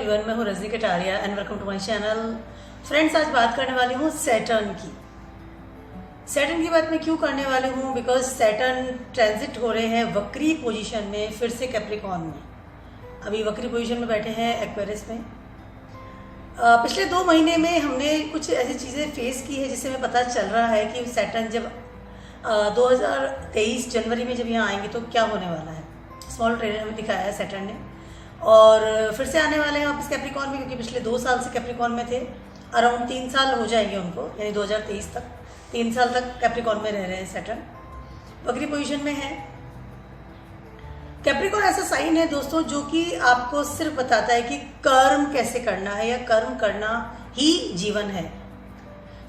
Everyone, मैं हूँ Rajni Kataria and welcome to my channel. Friends, आज बात करने वाली हूँ सैटर्न की। सैटर्न की बात मैं क्यों करने वाली हूँ? बिकॉज सैटर्न ट्रांजिट हो रहे हैं वक्री पोजीशन में, फिर से कैप्रिकॉर्न में। अभी वक्री पोजीशन में बैठे हैं एक्वेरियस में। पिछले 2 महीने में हमने कुछ ऐसी चीज़ें फेस की है जिससे हमें पता चल रहा है कि सैटर्न जब 2023 जनवरी में जब यहाँ आएंगे तो क्या होने वाला है। स्मॉल ट्रेलर में दिखाया है सैटर्न ने, और फिर से आने वाले हैं वापस कैप्रिकॉर्न में, क्योंकि पिछले 2 साल से कैप्रिकॉर्न में थे। अराउंड 3 साल हो जाएंगे उनको, यानी 2023 तक 3 साल तक कैप्रिकॉर्न में रह रहे हैं। सैटर्न वक्री पोजीशन में है। कैप्रिकॉर्न ऐसा साइन है दोस्तों जो कि आपको सिर्फ बताता है कि कर्म कैसे करना है, या कर्म करना ही जीवन है।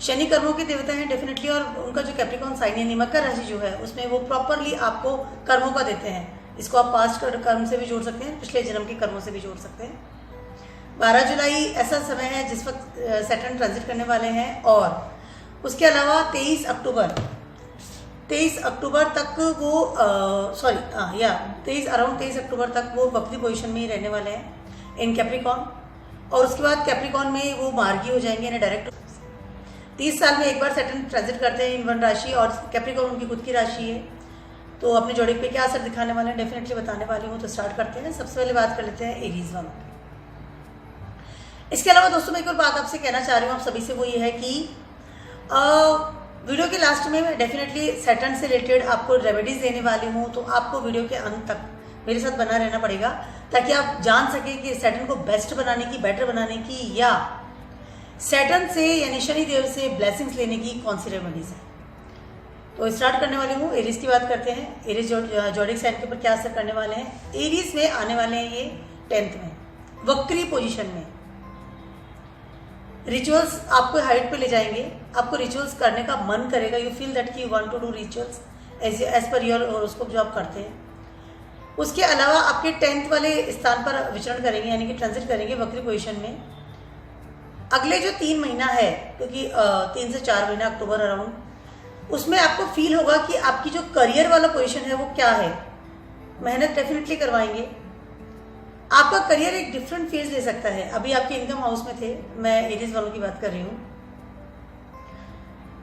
शनि कर्मों के देवता हैं डेफिनेटली, और उनका जो कैप्रिकॉर्न साइन है, मकर राशि जो है, उसमें वो प्रॉपरली आपको कर्मों का देते हैं। इसको आप पास्ट कर्म से भी जोड़ सकते हैं, पिछले जन्म के कर्मों से भी जोड़ सकते हैं। 12 जुलाई ऐसा समय है जिस वक्त सैटर्न ट्रांजिट करने वाले हैं, और उसके अलावा 23 अक्टूबर तक वो अराउंड 23 अक्टूबर तक वो वक्री पोजीशन में ही रहने वाले हैं इन कैप्रिकॉर्न। और उसके बाद कैप्रिकॉर्न में वो मार्गी हो जाएंगे, यानी डायरेक्ट 30 साल में एक बार सैटर्न ट्रांजिट करते हैं इन वन राशि, और कैप्रिकॉर्न उनकी खुद की राशि है। तो अपने जोड़े पे क्या असर दिखाने वाले हैं डेफिनेटली बताने वाली हूँ। तो स्टार्ट करते हैं। सबसे पहले बात कर लेते हैं एरीज वालों की। इसके अलावा दोस्तों मैं एक और बात आपसे कहना चाह रही हूँ आप सभी से, वो ये है कि वीडियो के लास्ट में मैं डेफिनेटली सैटर्न से रिलेटेड आपको रेमेडीज देने वाली हूँ। तो आपको वीडियो के अंत तक मेरे साथ बना रहना पड़ेगा, ताकि आप जान सकें कि सैटर्न को बेस्ट बनाने की, बेटर बनाने की, या सैटर्न से यानी शनि देव से ब्लेसिंग्स लेने की कौन सी रेमेडीज है। तो स्टार्ट करने वाली हूँ। एरीज की बात करते हैं। एरीज जोडिक साइन के ऊपर क्या असर करने वाले हैं। एरीज में आने वाले हैं ये 10th में वक्री पोजीशन में। रिचुअल्स आपको हाइट पे ले जाएंगे, आपको रिचुअल्स करने का मन करेगा। यू फील दैट कि you want to do rituals as per your horoscope जो आप करते हैं। उसके अलावा आपके 10th वाले स्थान पर विचरण करेंगे, यानी कि ट्रांजिट करेंगे वक्री पोजीशन में। अगले जो 3 महीना है, क्योंकि 3 से 4 महीना अक्टूबर अराउंड, उसमें आपको फील होगा कि आपकी जो करियर वाला पोजीशन है वो क्या है। मेहनत डेफिनेटली करवाएंगे। आपका करियर एक डिफरेंट फेज ले सकता है। अभी आपके इनकम हाउस में थे, मैं एरीज वालों की बात कर रही हूँ।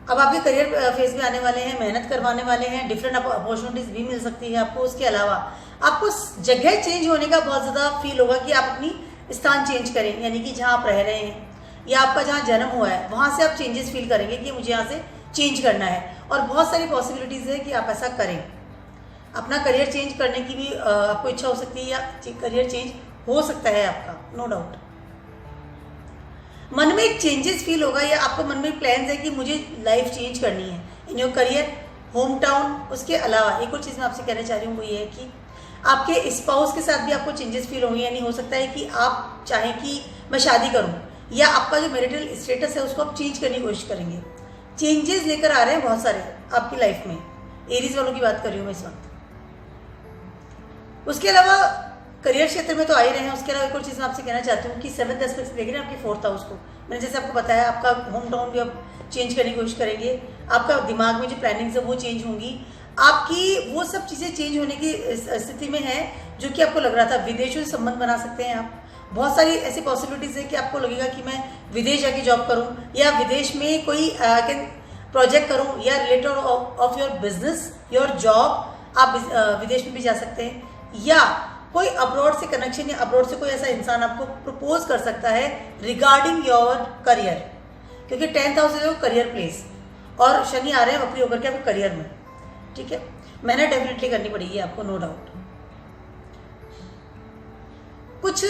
अब आपके करियर फेज में आने वाले हैं, मेहनत करवाने वाले हैं, डिफरेंट अपॉर्चुनिटीज भी मिल सकती है आपको। उसके अलावा आपको जगह चेंज होने का बहुत ज़्यादा फील होगा कि आप अपनी स्थान चेंज करें, यानी कि जहाँ आप रह रहे हैं या आपका जहाँ जन्म हुआ है वहाँ से आप चेंजेस फील करेंगे कि मुझे यहाँ से चेंज करना है। और बहुत सारी पॉसिबिलिटीज़ है कि आप ऐसा करें। अपना करियर चेंज करने की भी आपको इच्छा हो सकती है, या करियर चेंज हो सकता है आपका, नो डाउट। मन में एक चेंजेस फील होगा, या आपको मन में प्लान्स है कि मुझे लाइफ चेंज करनी है इन योर करियर, होम टाउन। उसके अलावा एक और चीज़ मैं आपसे कहना चाह रही हूँ, वो ये है कि आपके स्पाउस के साथ भी आपको चेंजेस फील होंगे। यानी हो सकता है कि आप चाहें कि मैं शादी करूँ, या आपका जो मैरिटल स्टेटस है उसको आप चेंज करने की कोशिश करेंगे। चेंजेस लेकर आ रहे हैं बहुत सारे आपकी लाइफ में। एरीज वालों की बात कर रही हूँ मैं इस वक्त। उसके अलावा करियर क्षेत्र में तो आ ही रहे हैं। उसके अलावा एक और चीज़ मैं आपसे कहना चाहती हूँ कि 7th एस्पेक्ट देख रहे हैं आपके 4th हाउस को। मैंने जैसे आपको बताया, आपका होम टाउन भी आप चेंज करने की कोशिश करेंगे। आपका दिमाग में जो प्लानिंग्स है वो चेंज होंगी। आपकी वो सब चीज़ें चेंज होने की स्थिति में है जो कि आपको लग रहा था। विदेशों से संबंध बना सकते हैं आप। बहुत सारी ऐसी पॉसिबिलिटीज़ है कि आपको लगेगा कि मैं विदेश जाके जॉब करूं, या विदेश में कोई प्रोजेक्ट करूं, या related of your business, your job, आप विदेश में भी जा सकते हैं। या कोई अब्रॉड से कनेक्शन, या अब्रॉड से कोई ऐसा इंसान आपको प्रपोज कर सकता है रिगार्डिंग योर करियर, क्योंकि 10th हाउस है करियर प्लेस, और शनि आ रहे हैं वक्री होकर के आपको करियर में। ठीक है, मेहनत डेफिनेटली करनी पड़ेगी आपको, नो डाउट। कुछ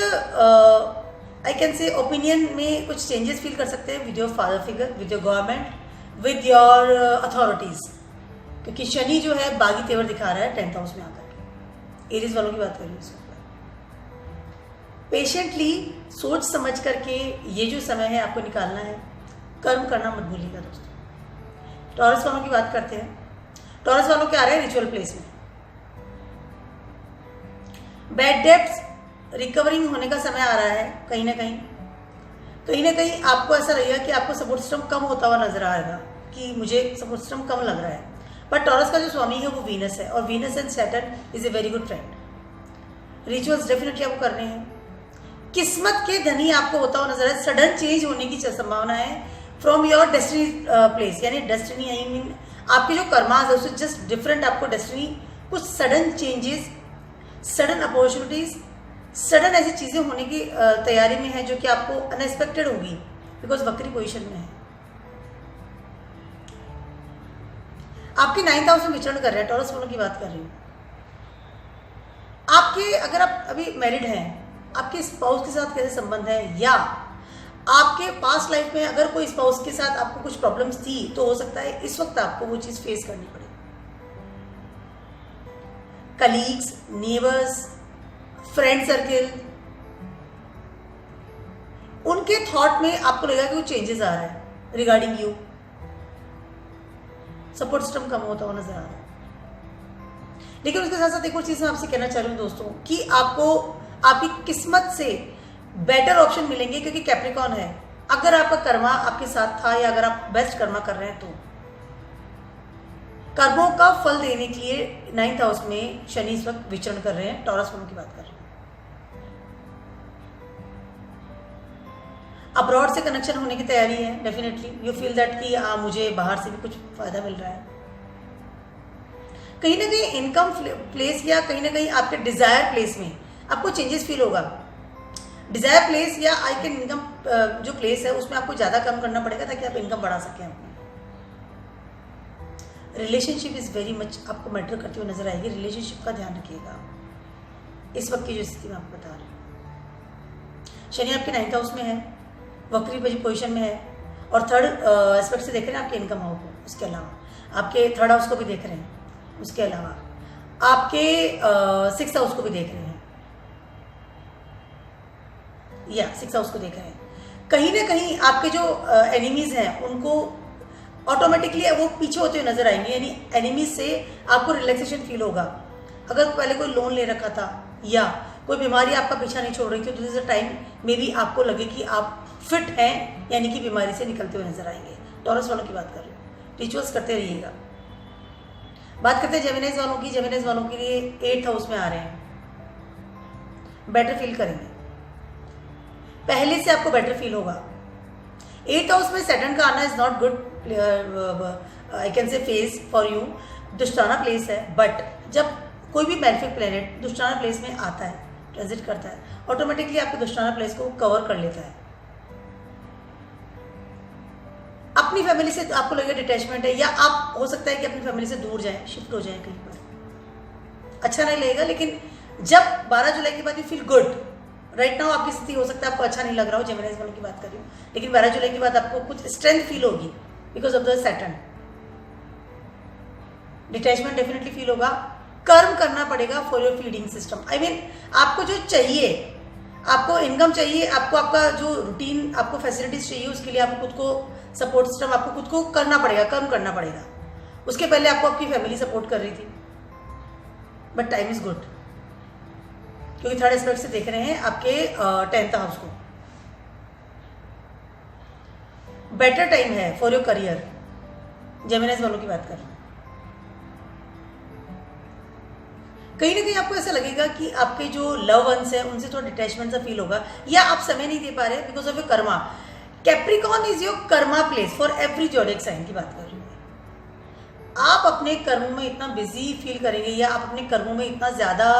आई कैन से ओपिनियन में कुछ चेंजेस फील कर सकते हैं with your father figure, with your government, with your authorities, क्योंकि शनि जो है बागी तेवर दिखा रहा है 10th हाउस में आकर के। एरीज वालों की बात कर रही हूँ। पेशेंटली सोच समझ करके ये जो समय है आपको निकालना है। कर्म करना मत भूलिएगा दोस्तों। टॉरस वालों की बात करते हैं। टॉरस वालों के आ रहे हैं रिचुअल प्लेस में। बैड डेब्ट्स रिकवरिंग होने का समय आ रहा है। कहीं ना कहीं आपको ऐसा लगेगा कि आपको सपोर्ट सिस्टम कम होता हुआ नजर आएगा, कि मुझे सपोर्ट सिस्टम कम लग रहा है। पर टॉरस का जो स्वामी है वो वीनस है, और Venus and Saturn is a very good friend. Rituals definitely आपको करने हैं। किस्मत के धनी आपको होता हुआ नजर है। सडन चेंज होने की संभावना है फ्रॉम योर डेस्टिनी प्लेस, यानी डेस्टिनी आई मीन आपके जो कर्मास है उससे जस्ट डिफरेंट आपको डेस्टिनी, कुछ sudden changes, sudden opportunities, sudden ऐसी चीजें होने की तैयारी में है जो कि आपको अनएक्सपेक्टेड होगी, बिकॉज वक्री पोजीशन में है। आपके 9th हाउस में विचरण कर रहे हैं, टॉरस वालों की बात कर रही हूं। आपके अगर आप अभी मैरिड हैं, आपके स्पाउस के साथ कैसे संबंध है, या आपके पास्ट लाइफ में अगर कोई स्पाउस के साथ आपको कुछ प्रॉब्लम्स थी तो हो सकता है इस वक्त आपको वो चीज फेस करनी पड़े। कलीग्स, नेबर्स, फ्रेंड सर्किल, उनके थॉट में आपको लगेगा कि वो चेंजेस आ रहा है रिगार्डिंग यू। सपोर्ट सिस्टम कम होता हुआ नजर आ रहा है। लेकिन उसके साथ साथ एक और चीज मैं आपसे कहना चाह रही हूँ दोस्तों, कि आपको आपकी किस्मत से बेटर ऑप्शन मिलेंगे, क्योंकि कैप्रिकॉर्न है। अगर आपका कर्मा आपके साथ था या अगर आप बेस्ट कर्मा कर रहे हैं तो कर्मों का फल देने के लिए 9th हाउस में शनि इस वक्त विचरण कर रहे हैं। टॉरस वालों की बात कर रहे हैं। अब्रॉड से कनेक्शन होने की तैयारी है डेफिनेटली। यू फील दैट कि मुझे बाहर से भी कुछ फायदा मिल रहा है। कहीं ना कहीं इनकम प्लेस या कहीं ना कहीं आपके डिजायर प्लेस में आपको चेंजेस फील होगा। डिजायर प्लेस या आई कैन इनकम जो प्लेस है उसमें आपको ज्यादा कम करना पड़ेगा ताकि आप इनकम बढ़ा सकें अपनी। रिलेशनशिप इज वेरी मच आपको मैटर करती हुई नजर आएगी। रिलेशनशिप का ध्यान रखिएगा इस वक्त की जो स्थिति मैं आपको बता रही हूँ। शनि आपके 9th हाउस में है, वक्री पोजीशन में है, और थर्ड एस्पेक्ट से देख रहे हैं आपके इनकम हाउस को। उसके अलावा आपके 3rd हाउस को भी देख रहे हैं। उसके अलावा आपके 6th हाउस को भी देख रहे हैं, या 6th हाउस को देख रहे हैं। कहीं ना कहीं आपके जो एनिमीज हैं उनको ऑटोमेटिकली वो पीछे होते हुए नजर आएंगे, यानी एनिमीज से आपको रिलैक्सेशन फील होगा। अगर पहले कोई लोन ले रखा था या कोई बीमारी आपका पीछा नहीं छोड़ रही थी, तो this is a time may be आपको लगे कि आप फिट हैं, यानी कि बीमारी से निकलते हुए नजर आएंगे। टॉरस वालों की बात कर रही हूँ। रिचुअल्स करते रहिएगा। बात करते हैं जेमिनीज वालों की। जेमिनीज वालों के लिए 8th हाउस में आ रहे हैं, बेटर फील करेंगे। पहले से आपको बेटर फील होगा। 8th हाउस में सैटर्न का आना is not good, I can say phase for you. दुष्टाना प्लेस है, बट जब कोई भी बेनिफिक प्लेनेट दुष्टाना प्लेस में आता है, ट्रांजिट करता है, ऑटोमेटिकली आपके दुष्टाना प्लेस को कवर कर लेता है। अपनी फैमिली से आपको लगेगा डिटैचमेंट है, या आप हो सकता है कि अपनी फैमिली से दूर जाएं, शिफ्ट हो जाएं कहीं पर। अच्छा नहीं लगेगा, लेकिन जब 12 जुलाई के बाद you feel good. Right now आपकी स्थिति हो सकता है आपको अच्छा नहीं लग रहा हो, जेमिनीज वालों की बात कर रही हूँ, लेकिन 12 जुलाई के बाद आपको कुछ स्ट्रेंथ फील होगी because of the Saturn. Detachment definitely feel होगा। कर्म करना पड़ेगा for your feeding system. I mean आपको जो चाहिए, आपको इनकम चाहिए, आपको आपका जो रूटीन, आपको फैसिलिटीज चाहिए, उसके लिए आपको खुद को सपोर्ट सिस्टम, आपको खुद को करना पड़ेगा, कर्म करना पड़ेगा। उसके पहले आपको आपकी फैमिली सपोर्ट कर रही थी, बट टाइम इज गुड, क्योंकि 3rd एस्पेक्ट से देख रहे हैं आपके 10th हाउस को। बेटर टाइम है फॉर योर करियर। जेमिनीज वालों की बात कर रहे हैं। कहीं ना कहीं आपको ऐसा लगेगा कि आपके जो लव वंस है उनसे थोड़ा डिटैचमेंट सा फील होगा, या आप समय नहीं दे पा रहे because of your karma. Capricorn is your karma place for every zodiac sign की बात कर रही हूँ। आप अपने कर्मों में इतना बिजी फील करेंगे, या आप अपने कर्मों में इतना ज्यादा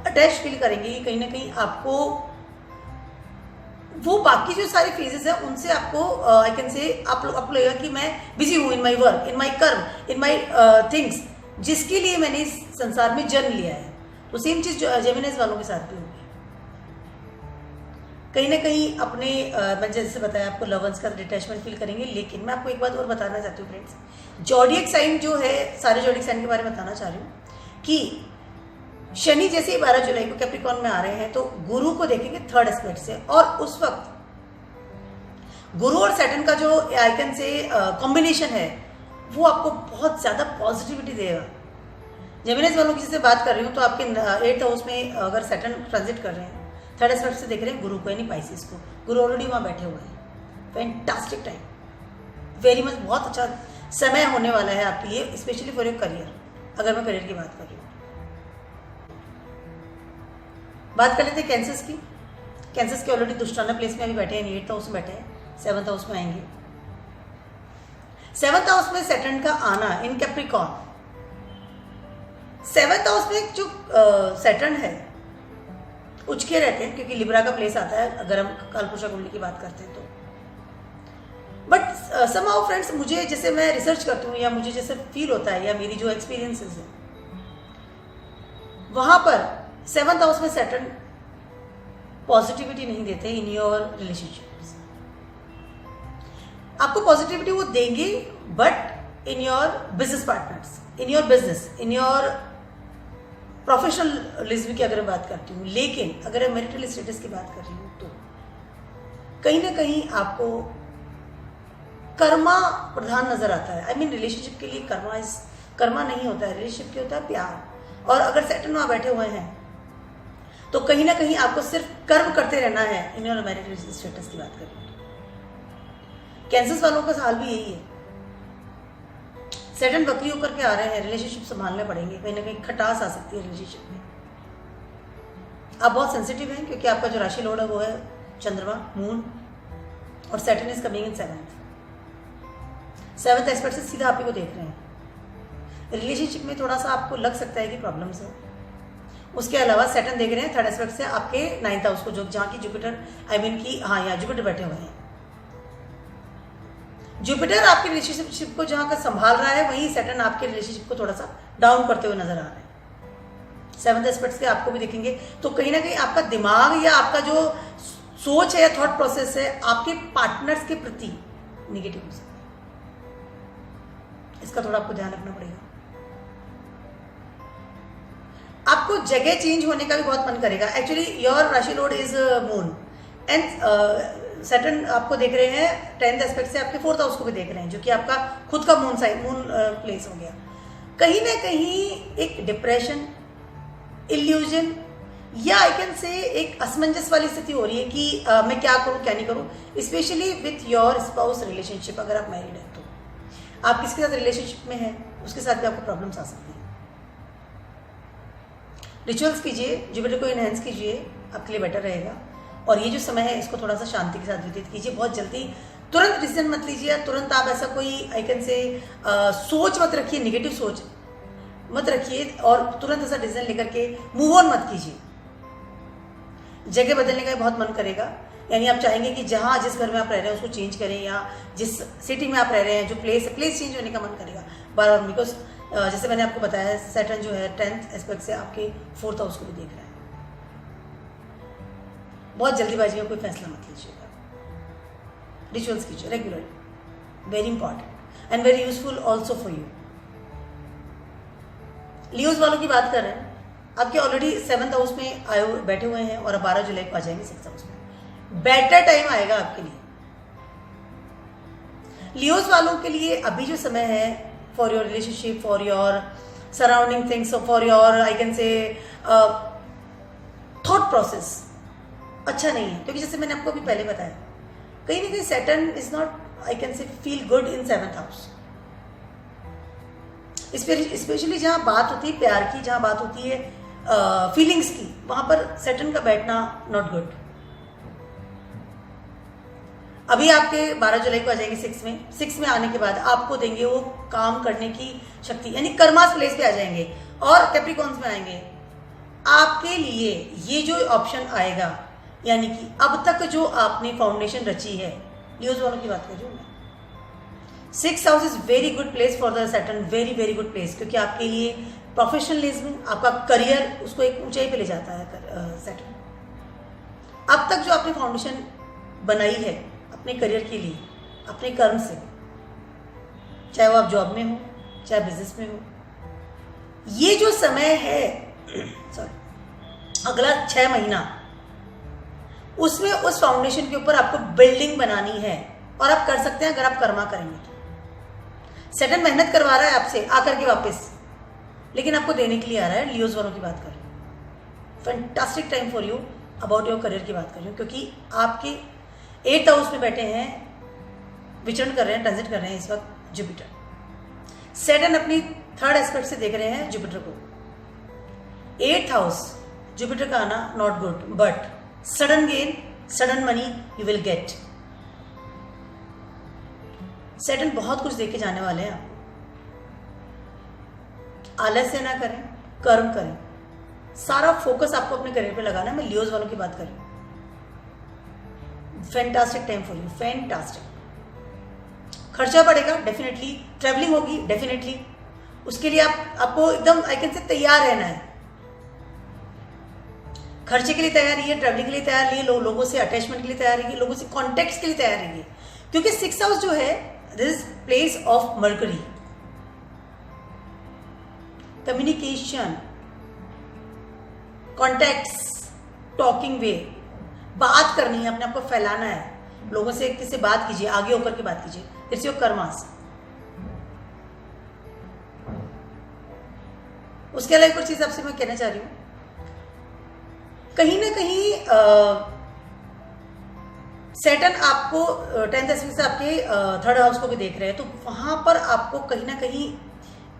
अटैच फील करेंगे कि कहीं ना कहीं आपको वो बाकी जो सारे फेजेस हैं उनसे आपको आई कैन से आपको लगेगा कि मैं बिजी हूं इन माई वर्क, इन माई कर्म, इन माई थिंग्स, जिसके लिए मैंने इस संसार में जन्म लिया है। तो सेम चीज जेमिनीज वालों के साथ भी होगी। कहीं ना कहीं अपने मैंने जैसे बताया आपको लवर्स का डिटैचमेंट फील करेंगे। लेकिन मैं आपको एक बात और बताना चाहती हूँ फ्रेंड्स, ज़ोडिएक साइन जो है, सारे ज़ोडिएक साइन के बारे में बताना चाह रही हूँ कि शनि जैसे ही 12 जुलाई को कैप्रिकॉर्न में आ रहे हैं तो गुरु को देखेंगे 3rd एस्पेक्ट से, और उस वक्त गुरु और सैटर्न का जो आई कैन से कॉम्बिनेशन है वो आपको बहुत ज्यादा पॉजिटिविटी देगा। जेमिनीज वालों की जैसे बात कर रही हूँ तो आपके 8th हाउस में अगर सैटर्न ट्रांजिट कर रहे हैं, 3rd एस्पेक्ट से देख रहे हैं गुरु को, यानी पाइसेस को। गुरु ऑलरेडी वहां बैठे हुए हैं। फैंटास्टिक टाइम, वेरी मच, बहुत अच्छा समय होने वाला है आपके लिए, स्पेशली फॉर योर करियर। अगर मैं करियर की बात कर रही हूँ, बात कर लेते हैं कैंसर्स की। कैंसर्स के ऑलरेडी दुष्टाना प्लेस में अभी बैठे हैं, 8th हाउस में बैठे हैं, 7th हाउस में आएंगे। 7th हाउस में सैटर्न का आना इन कैप्रिकॉर्न, 7th हाउस में जो सैटर्न है उच्च के रहते हैं क्योंकि लिब्रा का प्लेस आता है अगर हम कालपुरुषा कुंडली की बात करते हैं तो। बट समहाउ फ्रेंड्स, मुझे जैसे मैं रिसर्च करती हूँ या मुझे जैसे फील होता है या मेरी जो एक्सपीरियंसेस है वहां पर 7th हाउस में सैटर्न पॉजिटिविटी नहीं देते इन योर रिलेशनशिप्स। आपको पॉजिटिविटी वो देंगे but in your business partners, in your business, in your professionalism की अगर मैं बात करती हूँ। लेकिन अगर मैं मैरिटल स्टेटस की बात कर रही हूँ तो कहीं ना कहीं आपको कर्मा प्रधान नजर आता है। आई मीन रिलेशनशिप के लिए कर्मा नहीं होता है, रिलेशनशिप के होता है प्यार। और अगर सैटर्न वहां बैठे हुए हैं तो कहीं ना कहीं आपको सिर्फ कर्म करते रहना है इन योर मैरिटल स्टेटस की बात करें। कैंसर्स वालों का हाल भी यही है, सैटर्न वक्री होकर के आ रहे हैं, रिलेशनशिप संभालने पड़ेंगे, कहीं ना कहीं खटास आ सकती है रिलेशनशिप में। आप बहुत सेंसिटिव हैं क्योंकि आपका जो राशि लॉर्ड है वो है चंद्रमा, मून, और Saturn is coming in 7th aspect से सीधा आप ही को देख रहे हैं। रिलेशनशिप में थोड़ा सा आपको लग सकता है कि प्रॉब्लम्स है। उसके अलावा सैटर्न देख रहे हैं 3rd एस्पेक्ट से आपके 9th हाउस को, जो जहां की जुपिटर, आई मीन की यहाँ जुपिटर बैठे हुए हैं। जुपिटर आपके रिलेशनशिप को जहां का संभाल रहा है, वहीं सैटर्न आपके रिलेशनशिप को थोड़ा सा डाउन करते हुए नजर आ रहे हैं। 7th एस्पेक्ट से आपको भी देखेंगे तो कहीं ना कहीं आपका दिमाग या आपका जो सोच है या थॉट प्रोसेस है आपके पार्टनर्स के प्रति निगेटिव हो सकता है। इसका थोड़ा आपको ध्यान रखना पड़ेगा। आपको जगह चेंज होने का भी बहुत मन करेगा। एक्चुअली योर राशि Lord is moon and Saturn आपको देख रहे हैं 10th एस्पेक्ट से आपके 4th हाउस को भी देख रहे हैं, जो कि आपका खुद का मून प्लेस हो गया। कहीं ना कहीं एक डिप्रेशन, इल्यूजन या आई कैन से एक असमंजस वाली स्थिति हो रही है कि मैं क्या करूं क्या नहीं करूं, specially with your spouse relationship. अगर आप मैरिड हैं तो आप किसके साथ रिलेशनशिप में हैं उसके साथ भी आपको प्रॉब्लम्स आ सकती हैं। रिचुअल्स कीजिए, जुपिटर को इनहेंस कीजिए, आपके लिए बेटर रहेगा। और ये जो समय है इसको थोड़ा सा शांति के साथ व्यतीत कीजिए। बहुत जल्दी तुरंत डिसीजन मत लीजिए, तुरंत आप ऐसा कोई आई कैन से सोच मत रखिए, निगेटिव सोच मत रखिए और तुरंत ऐसा डिसीजन लेकर के मूव ऑन मत कीजिए। जगह बदलने का बहुत मन करेगा, यानी आप चाहेंगे कि जहां जिस घर में आप रह रहे हैं उसको चेंज करें, या जिस सिटी में आप रह रहे हैं जो प्लेस चेंज होने का मन करेगा बार बार। बिकॉज जैसे मैंने आपको बताया सैटर्न जो है 10th एस्पेक्ट से आपके 4th हाउस को भी देख रहा है। बहुत जल्दीबाजी में कोई फैसला मत लीजिएगा। रिचुअल्स कीजिए regularly, very important and very useful also for you. Leos वालों की बात कर रहे हैं, आपके ऑलरेडी 7th हाउस में आए बैठे हुए हैं और 12 जुलाई को आ जाएंगे 6th हाउस में। बेटर टाइम आएगा आपके लिए। लियोज वालों के लिए अभी जो समय है for your relationship, for your surrounding things, for your I can से थॉट प्रोसेस अच्छा नहीं है, क्योंकि जैसे मैंने आपको अभी पहले बताया कहीं ना कहीं Saturn is not I can से feel good in 7th house. Specially जहां बात होती है प्यार की, जहां बात होती है फीलिंग्स की, वहां पर सैटर्न का बैठना नॉट गुड। अभी आपके 12 जुलाई को आ जाएंगे 6 में आने के बाद आपको देंगे वो काम करने की शक्ति, यानी कर्मास प्लेस पे आ जाएंगे और कैप्रिकॉर्न्स में आएंगे। आपके लिए ये जो ऑप्शन आएगा, यानी कि अब तक जो आपने फाउंडेशन रची है, लियोज वालों की बात कर रही हूँ मैं, 6th house is very good place for the Saturn, very very good place, क्योंकि आपके लिए प्रोफेशनलिज्म, आपका करियर, उसको एक ऊंचाई पे ले जाता है सैटर्न। अब तक जो आपने फाउंडेशन बनाई है अपने करियर के लिए, अपने कर्म से, चाहे वो आप जॉब में हो चाहे बिजनेस में हो, ये जो समय है सॉरी अगला 6 महीना, उसमें उस फाउंडेशन के ऊपर आपको बिल्डिंग बनानी है और आप कर सकते हैं अगर आप कर्मा करेंगे तो। सैटर्न मेहनत करवा रहा है आपसे आकर के वापस, लेकिन आपको देने के लिए आ रहा है। लियोज वालों की बात कर रही हूँ, fantastic time for you, about your career की बात कर रही हूँ, क्योंकि आपके 8th हाउस में बैठे हैं, विचरण कर रहे हैं, ट्रांजिट कर रहे हैं इस वक्त जुपिटर। सैटर्न अपनी 3rd एस्पेक्ट से देख रहे हैं जुपिटर को। 8th हाउस जुपिटर का आना not good, but sudden gain, sudden money you will get. Saturn बहुत कुछ देके जाने वाले हैं आपको। आलस्य ना करें, कर्म करें, सारा फोकस आपको अपने करियर पे लगाना है। मैं लियोज वालों की बात कर रही हूँ। Fantastic time for you, fantastic. खर्चा बढ़ेगा डेफिनेटली, ट्रैवलिंग होगी डेफिनेटली, उसके लिए आपको एकदम आई कैन से तैयार रहना है। खर्चे के लिए तैयार रहिए, ट्रैवलिंग के लिए तैयार रहिए, लोगों से अटैचमेंट के लिए तैयार रहिए, लोगों से कॉन्टेक्ट के लिए तैयार रहिए, क्योंकि 6th हाउस जो है this place of Mercury. Communication, contacts, talking way, बात करनी है, अपने आप को फैलाना है, लोगों से किसी बात कीजिए, आगे होकर के बात कीजिए। It's your karmas. उसके अलावा एक और चीज आपसे मैं कहना चाह रही हूं, कहीं ना कहीं सैटर्न आपको 10th एस्पेक्ट से आपके 3rd हाउस को भी देख रहे हैं, तो वहां पर आपको कहीं ना कहीं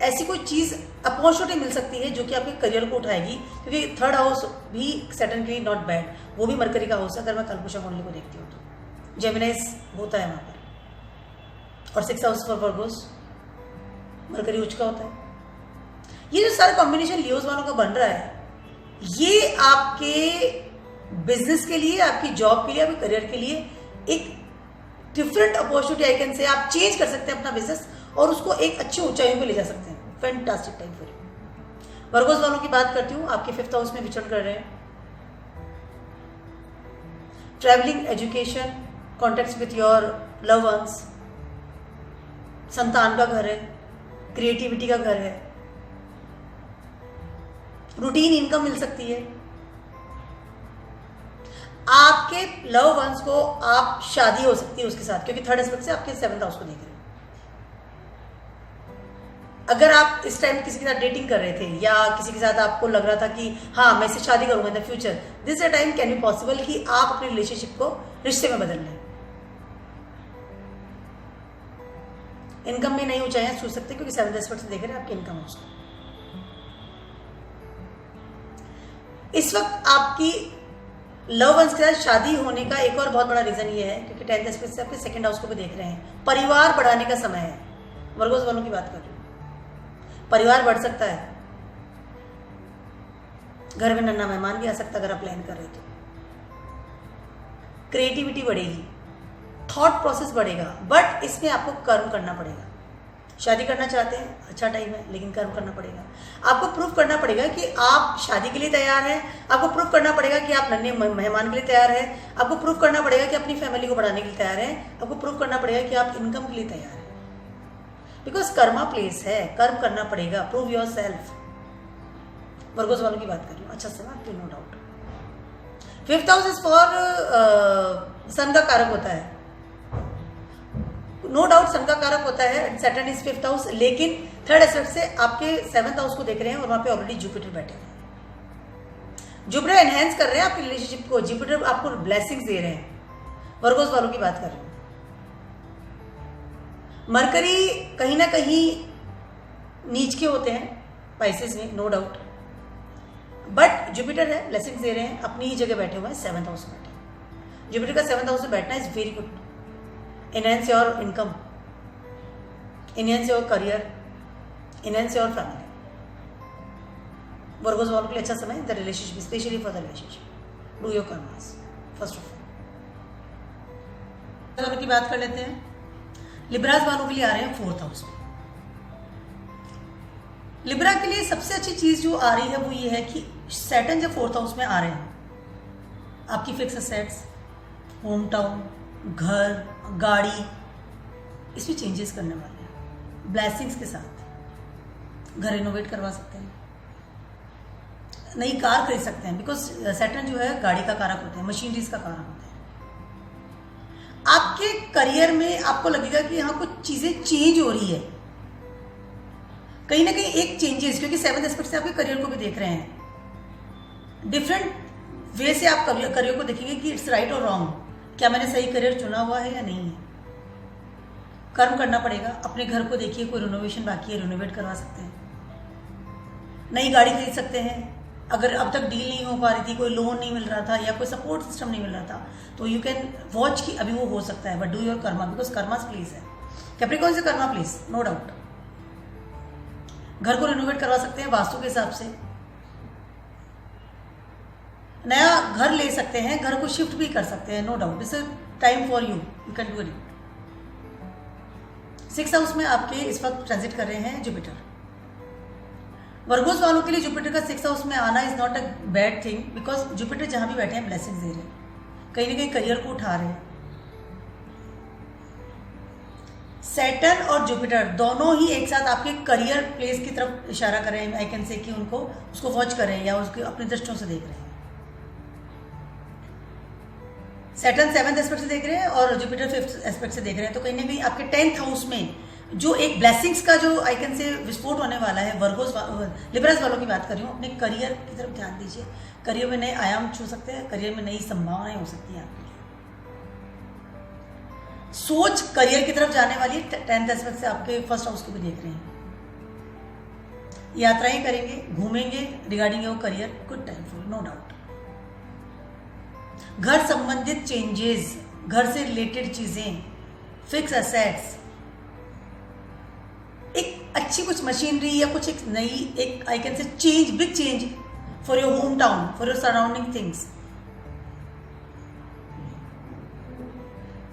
ऐसी कोई चीज अपॉर्चुनिटी मिल सकती है जो कि आपके करियर को उठाएगी, क्योंकि 3rd हाउस भी सैटर्न के लिए नॉट बैड, वो भी मरकरी का हाउस है। अगर मैं कलपुषा कुंडली को देखती हूँ तो जेमिनाइज होता है वहां पर, और 6th house for Virgo's mercury उच्च का होता है। ये जो सारा कॉम्बिनेशन लियोज वालों का बन रहा है, ये आपके बिजनेस के लिए, आपकी जॉब के लिए, आपके करियर के लिए एक डिफरेंट अपॉर्चुनिटी आई कैन से। आप चेंज कर सकते हैं अपना बिजनेस और उसको एक अच्छी ऊंचाइयों पे ले जा सकते हैं। Fantastic time for you. Virgo's वालों की बात करती हूँ, आपके 5th हाउस में विचरण कर रहे हैं। Travelling, education, contact with your love ones, संतान का घर है, क्रिएटिविटी का घर है, रूटीन इनकम मिल सकती है। आपके लव वंस को आप शादी हो सकती है उसके साथ, क्योंकि 3rd एस्पेक्ट से आपके 7th हाउस को देख रहे हैं। अगर आप इस टाइम किसी के साथ डेटिंग कर रहे थे या किसी के साथ आपको लग रहा था कि हाँ मैं इससे शादी करूंगा in the future, this a time can be possible कि आप अपने रिलेशनशिप को रिश्ते में बदल लें। इनकम में नई ऊंचाइयां छू सकते हैं, क्योंकि 7th एस्पेक्ट से देख रहे हैं आपके इनकम हाउस को। इस वक्त आपकी लव वंस के साथ शादी होने का एक और बहुत बड़ा रीजन ये है, क्योंकि 10th एस्पेक्ट से आपके 2nd हाउस को भी देख रहे हैं। परिवार बढ़ाने का समय है। वर्गोस वालों की बात कर रही हूँ, परिवार बढ़ सकता है, घर में नन्हा मेहमान भी आ सकता है अगर आप प्लान कर रहे हो तो। क्रिएटिविटी बढ़ेगी, थॉट प्रोसेस बढ़ेगा, बट इसमें आपको कर्म करना पड़ेगा। शादी करना चाहते हैं, अच्छा टाइम है, लेकिन कर्म करना पड़ेगा। आपको प्रूफ करना पड़ेगा कि आप शादी के लिए तैयार हैं, आपको प्रूफ करना पड़ेगा कि आप नन्हे मेहमान के लिए तैयार हैं, आपको प्रूफ करना पड़ेगा कि अपनी फैमिली को बढ़ाने के लिए तैयार हैं, आपको प्रूफ करना पड़ेगा कि आप इनकम के लिए तैयार हैं। बिकॉज कर्मा प्लेस है, कर्म करना पड़ेगा। Prove your self. वर्गोस वालों की बात कर रही हूँ, अच्छा सर आपकी no doubt. 5th house is for sun का कारक होता है, नो डाउट सन का कारक होता है। सैटर्न इज 5th हाउस, लेकिन 3rd एस्पेक्ट से आपके 7th हाउस को देख रहे हैं और वहां पे ऑलरेडी जुपिटर बैठे हैं। जुपिटर एनहेंस कर रहे हैं आपकी रिलेशनशिप को, जुपिटर आपको ब्लेसिंग्स दे रहे हैं। वर्गोस वालों की बात कर रहे हैं। मरकरी कहीं ना कहीं नीच के होते हैं पाइसेस में, नो डाउट, बट जुपिटर है, ब्लेसिंग्स दे रहे हैं, अपनी ही जगह बैठे हुए हैं, 7th हाउस में बैठे। जुपिटर का 7th हाउस में बैठना is very good. enhance your income, enhance your career, enhance your family. Virgo's वालों के लिए अच्छा समय, the relationship, specially for the relationship. Do your karmas first of all. वालों की बात कर लेते हैं। लिब्रास वालों के लिए आ रहे हैं 4th हाउस में। लिब्रा के लिए सबसे अच्छी चीज जो आ रही है वो ये है कि सैटर्न जब 4th हाउस में आ रहे हैं, आपकी फिक्स एसेट्स, होम टाउन, घर, गाड़ी, इसमें चेंजेस करने वाले हैं। ब्लेसिंग्स के साथ घर रिनोवेट करवा सकते हैं, नई कार खरीद सकते हैं, बिकॉज सैटर्न जो है गाड़ी का कारक होते हैं, मशीनरीज का कारक होते हैं। आपके करियर में आपको लगेगा कि यहाँ कुछ चीजें चेंज हो रही है, कहीं ना कहीं एक चेंजेस, क्योंकि 7th एस्पेक्ट से आपके करियर को भी देख रहे हैं। डिफरेंट वे से आप करियर को देखेंगे कि इट्स राइट और रॉन्ग, क्या मैंने सही करियर चुना हुआ है या नहीं है। कर्म करना पड़ेगा। अपने घर को देखिए, कोई रिनोवेशन बाकी है, रिनोवेट करवा सकते हैं, नई गाड़ी खरीद सकते हैं, अगर अब तक डील नहीं हो पा रही थी, कोई लोन नहीं मिल रहा था या कोई सपोर्ट सिस्टम नहीं मिल रहा था, तो यू कैन वॉच कि अभी वो हो सकता है, but do your Karma, because karmas place है। कैप्रिकॉर्न से कर्मा प्लेस, नो डाउट। घर को रिनोवेट करवा सकते हैं वास्तु के हिसाब से, नया घर ले सकते हैं, घर को शिफ्ट भी कर सकते हैं, no doubt. This is time for you, you can do it. 6th house में आपके इस वक्त ट्रांजिट कर रहे हैं जुपिटर। वर्गोस वालों के लिए जुपिटर का 6th हाउस में आना is not a bad thing, because Jupiter जहां भी बैठे हैं ब्लेसिंग्स दे रहे हैं, कहीं ना कहीं करियर को उठा रहे हैं। सैटर्न और जुपिटर दोनों ही एक साथ आपके करियर प्लेस की तरफ इशारा कर रहे हैं। आई कैन से कि उनको उसको वॉच कर रहे हैं या उसके अपनी दृष्टियों से देख रहे हैं। सैटर्न 7th एस्पेक्ट से देख रहे हैं और जुपिटर 5th एस्पेक्ट से देख रहे हैं, तो कहीं ना कहीं आपके 10th हाउस में जो एक ब्लेसिंग्स का जो आई कैन से विस्फोट होने वाला है। वर्गोस लिब्रास वालों की बात कर रही हूँ, अपने करियर की तरफ ध्यान दीजिए। करियर में नए आयाम छू सकते हैं, करियर में नई संभावनाएं हो सकती हैं आपके लिए। सोच करियर की तरफ जाने वाली 10th एस्पेक्ट से आपके 1st हाउस को भी देख रहे हैं। यात्राएं करेंगे, घूमेंगे regarding your career, good time for, no doubt. घर संबंधित चेंजेस, घर से रिलेटेड चीजें, फिक्स एसेट्स, एक अच्छी कुछ मशीनरी या कुछ एक नई एक आई कैन से change, big change for your home town, for your surrounding things.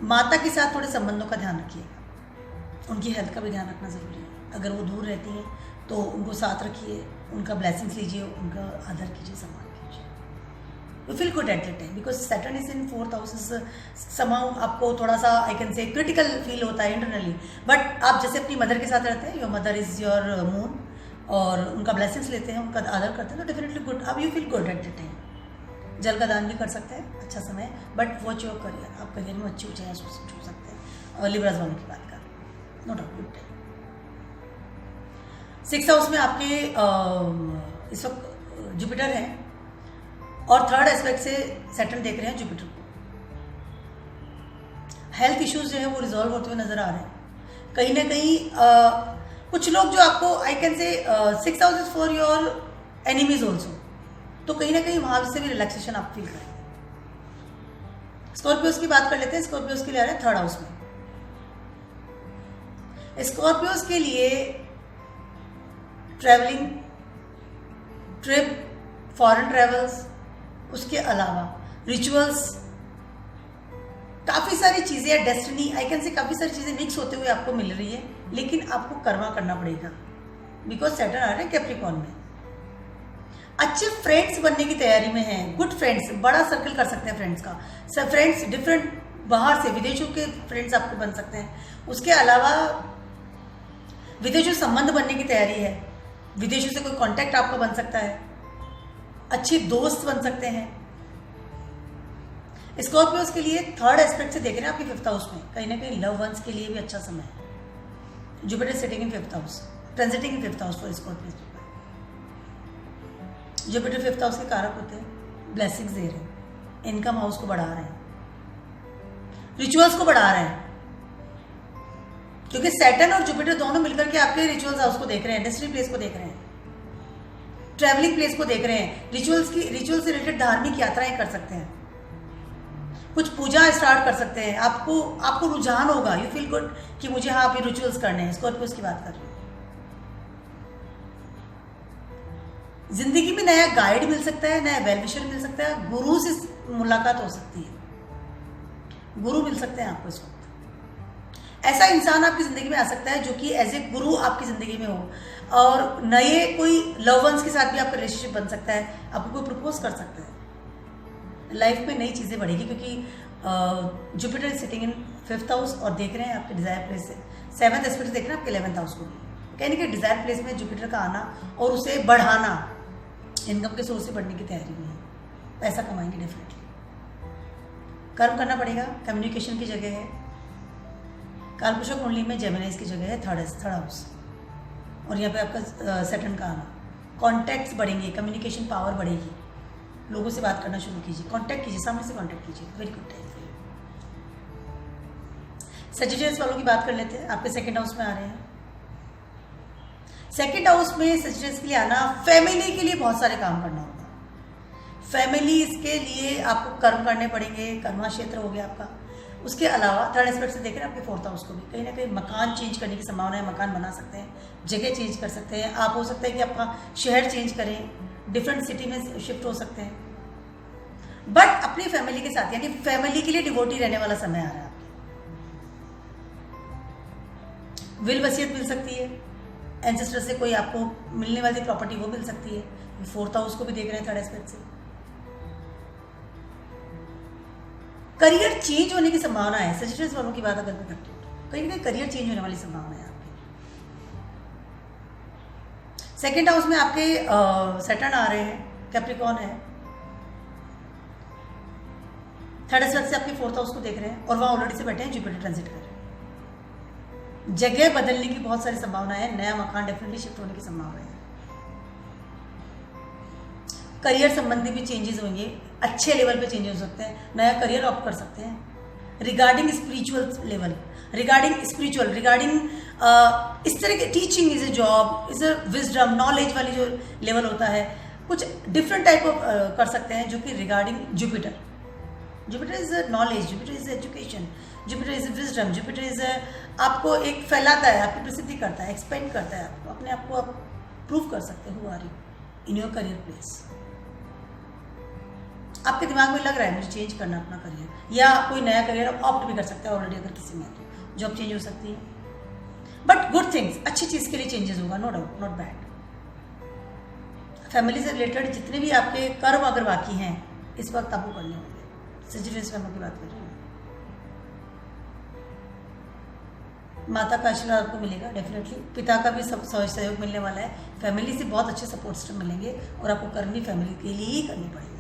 माता के साथ थोड़े संबंधों का ध्यान रखिएगा, उनकी हेल्थ का भी ध्यान रखना जरूरी है। अगर वो दूर रहती हैं तो उनको साथ रखिए, उनका ब्लेसिंग्स लीजिए, उनका आदर कीजिए, सम्मान कीजिए। You feel good at the time, because Saturn is in 4th house. समाउ आपको थोड़ा सा I can say critical feel होता है इंटरनली, बट आप जैसे अपनी मदर के साथ रहते हैं, your mother is your moon, और उनका ब्लेसिंग्स लेते हैं, उनका आदर करते हैं, तो डेफिनेटली गुड, अब you feel good at the time. जल का दान भी कर सकते हैं, अच्छा समय, बट वॉच योर करियर, आप करियर में अच्छी ऊंचाइयां छू सकते हैं। और लिब्रास वालों की बात कर, no doubt, good time. 6th house में आपके इस वक्त जुपिटर है और 3rd एस्पेक्ट से सैटर्न देख रहे हैं जुपिटर को। हेल्थ इश्यूज जो है वो रिजॉल्व होते हुए नजर आ रहे हैं। कहीं ना कहीं कुछ लोग जो आपको आई कैन से 6th house is for your enemies also, तो कहीं ना कहीं वहां से भी रिलैक्सेशन आप फील करेंगे। स्कॉर्पियोस की बात कर लेते हैं। स्कॉर्पियोस के लिए आ रहे हैं 3rd हाउस में। स्कॉर्पियोस के लिए ट्रैवलिंग, ट्रिप, फॉरेन ट्रैवल्स, उसके अलावा रिचुअल्स, काफी सारी चीजें, डेस्टिनी, आई कैन से काफी सारी चीजें मिक्स होते हुए आपको मिल रही है, लेकिन आपको कर्मा करना पड़ेगा, बिकॉज सैटर्न आ रहे हैं कैप्रिकॉर्न में। अच्छे फ्रेंड्स बनने की तैयारी में हैं, गुड फ्रेंड्स, बड़ा सर्कल कर सकते हैं फ्रेंड्स का। सब फ्रेंड्स डिफरेंट, बाहर से विदेशों के फ्रेंड्स आपको बन सकते हैं। उसके अलावा विदेशों संबंध बनने की तैयारी है, विदेशों से कोई कांटेक्ट आपका बन सकता है, अच्छे दोस्त बन सकते हैं। स्कॉर्पियोस के लिए 3rd एस्पेक्ट से देख रहे हैं आपके 5th हाउस में, कहीं ना कहीं लव वंस के लिए भी अच्छा समय है। Jupiter sitting in 5th house, transiting in 5th house for Scorpios. Jupiter 5th house के कारक होते हैं, ब्लेसिंग्स दे रहे हैं, इनकम हाउस को बढ़ा रहे हैं, रिचुअल्स को बढ़ा रहे हैं, क्योंकि सैटर्न और जुपिटर दोनों मिलकर के आपके रिचुअल्स हाउस को देख रहे हैं, डेस्टिनी प्लेस को देख रहे हैं, ट्रैवलिंग प्लेस को देख रहे हैं। रिचुअल से रिलेटेड धार्मिक यात्राएं कर सकते हैं, कुछ पूजा स्टार्ट कर सकते हैं। आपको रुझान होगा, यू फील गुड कि मुझे हाँ आप ये रिचुअल्स करने हैं। स्कॉर्पियोस की बात कर रही हूँ। जिंदगी में नया गाइड मिल सकता है, नया वेलविशर मिल सकता है, गुरु से मुलाकात हो सकती है, गुरु मिल सकते हैं आपको इस वक्त। ऐसा इंसान आपकी जिंदगी में आ सकता है जो कि एज ए गुरु आपकी जिंदगी में हो, और नए कोई लव वंस के साथ भी आपका रिलेशनशिप बन सकता है, आपको कोई प्रपोज कर सकता है। लाइफ में नई चीजें बढ़ेगी, क्योंकि Jupiter sitting in 5th house और देख रहे हैं आपके डिजायर प्लेस से। 7th एस्पेक्ट से देख रहे हैं आपके 11th हाउस को भी। कहने के डिजायर प्लेस में जुपिटर का आना और उसे बढ़ाना, इनकम के सोर्स से बढ़ने की तैयारी में है, पैसा कमाएंगे डेफिनेटली। कर्म करना पड़ेगा, कम्युनिकेशन की जगह है। कालपुरुष कुंडली में जेमिनाइज की जगह है 3rd हाउस, और यहाँ पे आपका सैटर्न का आना। कॉन्टैक्ट्स बढ़ेंगे, कम्युनिकेशन पावर बढ़ेगी, लोगों से बात करना शुरू कीजिए, कांटेक्ट कीजिए, सामने से कांटेक्ट कीजिए। Very good time. सजिटेरियस वालों की बात कर लेते हैं, आपके 2nd हाउस में आ रहे हैं। 2nd हाउस में सजिटेरियस के लिए आना, फैमिली के लिए बहुत सारे काम करना होगा। फैमिली इसके लिए आपको कर्म करने पड़ेंगे, कर्मा क्षेत्र हो गया आपका। उसके अलावा थर्ड एस्पेक्ट से देख रहे हैं आपके फोर्थ हाउस को भी, कहीं ना कहीं मकान चेंज करने की संभावना है, मकान बना सकते हैं, जगह चेंज कर सकते हैं आप। हो सकता है कि आपका शहर चेंज करें, डिफरेंट सिटी में शिफ्ट हो सकते हैं, बट अपनी फैमिली के साथ, यानी फैमिली के लिए डिवोटी रहने वाला समय आ रहा है आपके। विल वसीयत मिल सकती है, एंसेस्टर से कोई आपको मिलने वाली प्रॉपर्टी वो मिल सकती है। फोर्थ हाउस को भी देख रहे हैं थर्ड एस्पेक्ट से। करियर चेंज होने की संभावना है, सजेशंस वालों की बात अगर मैं करती हूँ कहीं ना कहीं करियर चेंज होने वाली संभावना है आपकी। सेकेंड हाउस में आपके सैटर्न आ रहे हैं, कैप्रिकॉर्न है। थर्ड एस्पेक्ट से आपके फोर्थ हाउस को देख रहे हैं और वहां ऑलरेडी से बैठे हैं, जुपिटर ट्रांजिट कर रहे हैं। जगह बदलने की बहुत सारी संभावना है, नया मकान डेफिनेटली शिफ्ट होने की संभावना है। करियर संबंधी भी चेंजेस होंगे, अच्छे लेवल पे चेंजेस हो सकते हैं, नया करियर ऑप्ट कर सकते हैं। Regarding spiritual level, regarding spiritual, regarding इस तरह के teaching is a job, is a wisdom, knowledge वाली जो लेवल होता है, कुछ डिफरेंट टाइप ऑफ कर सकते हैं जो कि regarding Jupiter. Jupiter is knowledge, Jupiter is education, Jupiter is wisdom, Jupiter is आपको एक फैलाता है, आपकी प्रसिद्धि करता है, एक्सपेंड करता है, आपको अपने आप को आप प्रूव कर सकते हो are you in your career place. आपके दिमाग में लग रहा है मुझे चेंज करना अपना करियर, या कोई नया करियर आप ऑप्ट भी कर सकते हैं ऑलरेडी, अगर किसी में तो जॉब चेंज हो सकती है। बट गुड थिंग्स, अच्छी चीज के लिए चेंजेस होगा, no doubt, not bad. Family से रिलेटेड जितने भी आपके कर्म अगर बाकी हैं इस वक्त आपको करने होंगे। सजिटेरियस फैमिली की बात कर रही हूँ। माता का आशीर्वाद आपको मिलेगा डेफिनेटली, पिता का भी सहयोग मिलने वाला है, फैमिली से बहुत अच्छे सपोर्ट सिस्टम मिलेंगे और आपको कर्म भी फैमिली के लिए ही करनी पड़ेगी।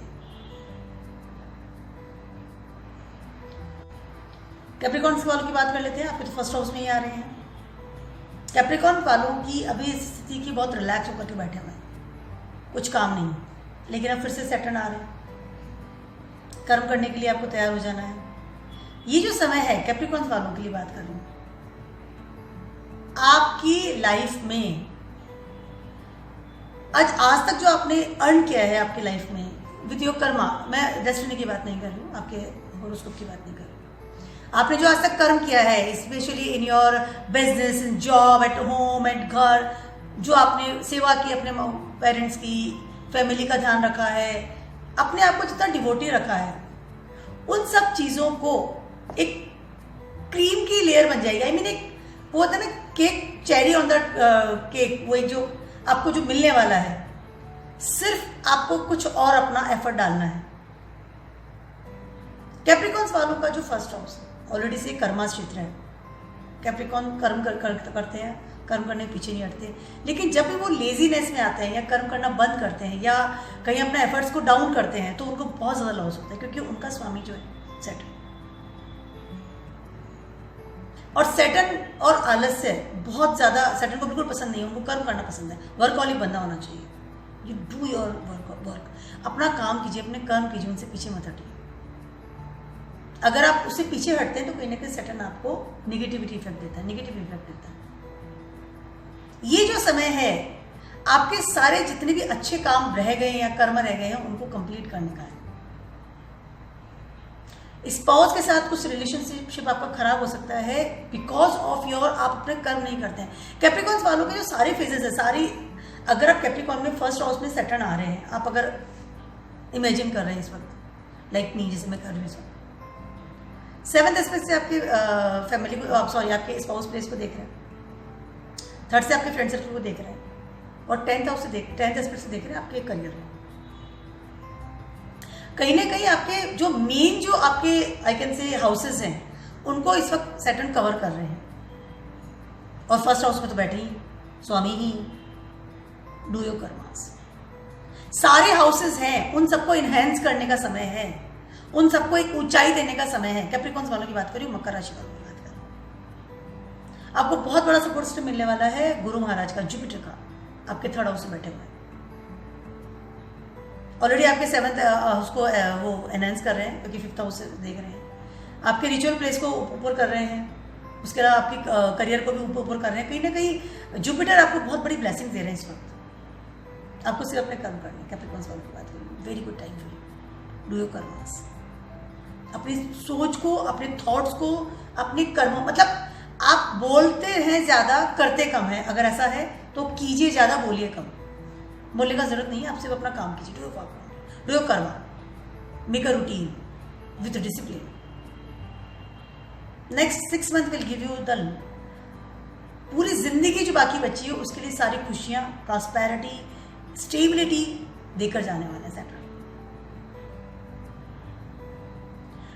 कैप्रिकॉर्न वालों की बात कर लेते हैं, आपके तो फर्स्ट हाउस में ही आ रहे हैं। कैप्रिकॉर्न वालों की अभी स्थिति की बहुत रिलैक्स होकर के बैठे हुए हैं, कुछ काम नहीं, लेकिन अब फिर से सैटर्न आ रहे हैं, कर्म करने के लिए आपको तैयार हो जाना है। ये जो समय है कैप्रिकॉर्न वालों के लिए बात कर रही हूँ, आपकी लाइफ में आज तक जो आपने अर्न किया है आपकी लाइफ में विद योर कर्मा, मैं डेस्टिनी की बात नहीं कर रही हूँ, आपके होरोस्कोप की बात नहीं कर रही हूँ, आपने जो आज तक कर्म किया है specially in your business, in job, at home, at घर, जो आपने सेवा की, अपने पेरेंट्स की, फैमिली का ध्यान रखा है, अपने आप को जितना डिवोटी रखा है, उन सब चीजों को एक क्रीम की लेयर बन जाएगी। आई मीन एक वो होता है ना cake, cherry on the cake, वो एक जो आपको जो मिलने वाला है, सिर्फ आपको कुछ और अपना एफर्ट डालना है। कैप्रिकॉर्न्स वालों का जो फर्स्ट हाउस ऑलरेडी से कर्मा क्षेत्र है, कैप्रिकॉर्न कर्म करते हैं, कर्म करने के पीछे नहीं हटते, लेकिन जब भी वो लेजीनेस में आते हैं या कर्म करना बंद करते हैं या कहीं अपने एफर्ट्स को डाउन करते हैं तो उनको बहुत ज़्यादा लॉस होता है, क्योंकि उनका स्वामी जो है सैटर्न, और सैटर्न और आलस्य बहुत ज़्यादा सैटर्न को बिल्कुल पसंद नहीं है, उनको कर्म करना पसंद है, वर्कहॉलिक बंदा होना चाहिए। यू डू योर वर्क, अपना काम कीजिए, अपने कर्म कीजिए, उनसे पीछे मत हटिए। अगर आप उससे पीछे हटते हैं तो कहीं ना कहीं सैटर्न आपको नेगेटिविटी इफेक्ट देता है, नेगेटिव इफेक्ट देता है। ये जो समय है आपके सारे जितने भी अच्छे काम रह गए या कर्म रह गए हैं उनको कंप्लीट करने का है। स्पाउस के साथ कुछ रिलेशनशिप आपका खराब हो सकता है बिकॉज ऑफ योर, आप अपने कर्म नहीं करते हैं। कैप्रिकॉर्न्स वालों के जो सारे फेजेस है, सारी, अगर आप कैप्रिकॉर्न में फर्स्ट हाउस में सैटर्न आ रहे हैं, आप अगर इमेजिन कर रहे हैं इस वक्त, लाइक मी जैसे मैं कर रही हूँ इस वक्त, सेवंथ एस्पेक्ट से आपके फैमिली को, आप सॉरी आपके स्पाउस प्लेस को देख रहे हैं, थर्ड से आपके फ्रेंड सर्कल को देख रहे हैं, और टेंथ एस्पेक्ट से देख रहे हैं आपके करियर में। कहीं ना कहीं आपके जो मेन जो आपके आई कैन से हाउसेस हैं उनको इस वक्त सैटर्न कवर कर रहे हैं, और फर्स्ट हाउस में तो बैठे ही स्वामी ही। डू योर कर्मास, सारे हाउसेस हैं, उन सबको इनहेंस करने का समय है, उन सबको एक ऊंचाई देने का समय है। कैप्रिकॉर्न्स वालों की बात करी, मकर राशि वालों की बात करें, आपको बहुत बड़ा सपोर्ट सिस्टम मिलने वाला है गुरु महाराज का, जुपिटर का, आपके थर्ड हाउस में बैठे हुए हैं। ऑलरेडी आपके सेवंथ हाउस को वो एनहेंस कर रहे हैं, क्योंकि फिफ्थ हाउस से देख रहे हैं, आपके रिचुअल प्लेस को ऊपर कर रहे हैं, उसके अलावा आपकी करियर को भी ऊपर कर रहे हैं। कहीं ना कहीं जुपिटर आपको बहुत बड़ी ब्लेसिंग दे रहे हैं इस वक्त, आपको सिर्फ अपने कर्म करने। कैप्रिकॉर्न्स वालों की बात करें, very good time for you. Do your karmas. अपनी सोच को, अपने थॉट्स को, अपने कर्मों, मतलब आप बोलते हैं ज़्यादा करते कम है, अगर ऐसा है तो कीजिए ज़्यादा, बोलिए कम। बोलने का जरूरत नहीं है, आप सिर्फ अपना काम कीजिए। Do your Karma, make a routine with discipline. Next 6 month will give you the पूरी जिंदगी जो बाकी बची है उसके लिए सारी खुशियां, प्रॉस्पेरिटी, स्टेबिलिटी देकर जाने वाले हैं सेटल।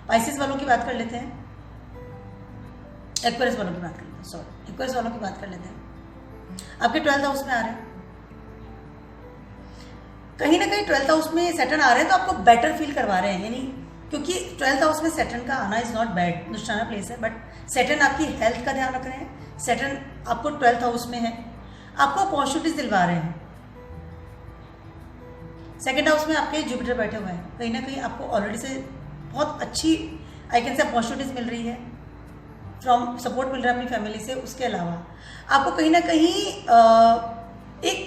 पाइसेस वालों की बात कर लेते हैं, एक्वेरियस वालों की बात कर लेते हैं, सॉरी एक्वेरियस वालों की बात कर लेते हैं। आपके 12th हाउस में आ रहे हैं, कहीं ना कहीं 12th हाउस में सैटर्न आ रहे हैं तो आपको बेटर फील करवा रहे हैं, यानी क्योंकि 12th हाउस में सैटर्न का आना इज नॉट बैड, दुष्टाना प्लेस है, बट सैटर्न आपकी हेल्थ का ध्यान रख रहे हैं। सैटर्न आपको 12th हाउस में है, आपको अपॉर्चुनिटीज दिलवा रहे हैं। सेकंड हाउस में आपके जुपिटर बैठे हुए हैं, कहीं ना कहीं आपको ऑलरेडी से बहुत अच्छी आई कैन से अपॉर्चुनिटीज मिल रही है, फ्रॉम सपोर्ट मिल रहा है अपनी फैमिली से। उसके अलावा आपको कहीं ना कहीं एक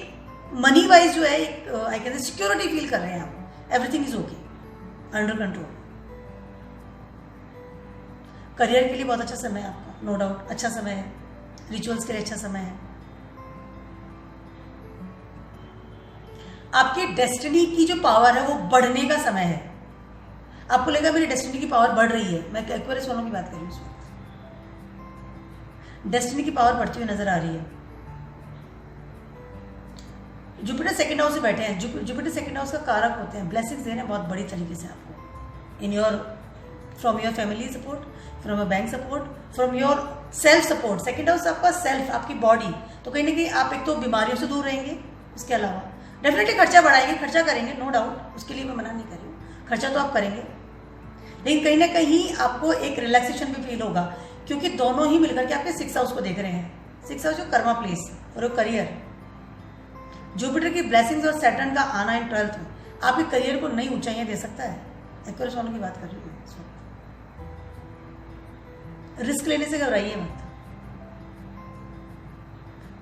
मनी वाइज जो है एक आई कैन से सिक्योरिटी फील कर रहे हैं आप। Everything is okay, under control. Career के लिए बहुत अच्छा समय है आपका, नो डाउट अच्छा समय है। रिचुअल्स के लिए अच्छा समय है। आपकी डेस्टिनी की जो पावर है वो बढ़ने का समय है। आपको लगेगा मेरी डेस्टिनी की पावर बढ़ रही है, मैं एक्वेरियस वालों की बात कर रही हूँ इस वक्त। डेस्टिनी की पावर बढ़ती हुई नजर आ रही है। जुपिटर सेकंड हाउस से बैठे हैं, जुपिटर सेकंड हाउस का कारक होते हैं, ब्लेसिंग्स दे रहे हैं बहुत बड़ी तरीके से आपको, in your from your family support, from your bank support, from your self support. Second house आपका सेल्फ, आपकी बॉडी, तो कहीं ना कहीं आप एक तो बीमारियों से दूर रहेंगे, उसके अलावा डेफिनेटली खर्चा बढ़ाएंगे, खर्चा करेंगे, नो डाउट, उसके लिए मैं मना नहीं कर रही हूँ, खर्चा तो आप करेंगे, लेकिन कहीं ना कहीं आपको एक रिलैक्सेशन भी फील होगा, क्योंकि दोनों ही मिलकर के आपके 6th हाउस को देख रहे हैं। 6th हाउस जो कर्मा प्लेस और करियर, जुपिटर की ब्लेसिंग्स और सैटर्न का आना इन 12th में आपके करियर को नई ऊंचाइयां दे सकता है। एक्वेरियस वालों की बात कर रही हूँ इस वक्त। रिस्क लेने से घबराइए मत,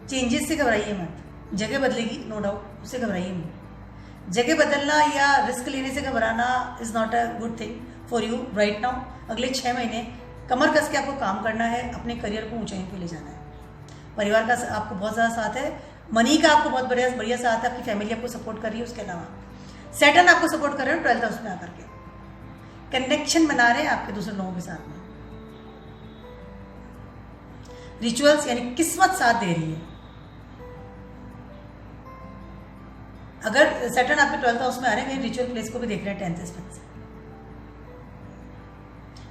चेंजेस से घबराइए मत। जगह बदलेगी, नो डाउट, उससे घबराइए मत। जगह बदलना या रिस्क लेने से घबराना is not a good thing for you right now. अगले 6 महीने कमर कस के आपको काम करना है, अपने करियर को ऊंचाई पे ले जाना है। परिवार का आपको बहुत ज़्यादा साथ है, मनी का आपको बहुत बढ़िया साथ है, आपकी फैमिली आपको सपोर्ट कर रही है। उसके अलावा सैटर्न आपको सपोर्ट कर रहे हैं 12th हाउस में आकर के, कनेक्शन बना रहे हैं आपके दूसरे लोगों के साथ में। रिचुअल्स यानी किस्मत साथ दे रही है। अगर सैटर्न आपके 12th हाउस में आ रहे हैं, रिचुअल प्लेस को भी देख रहे हैं 10th एस्पेक्ट से।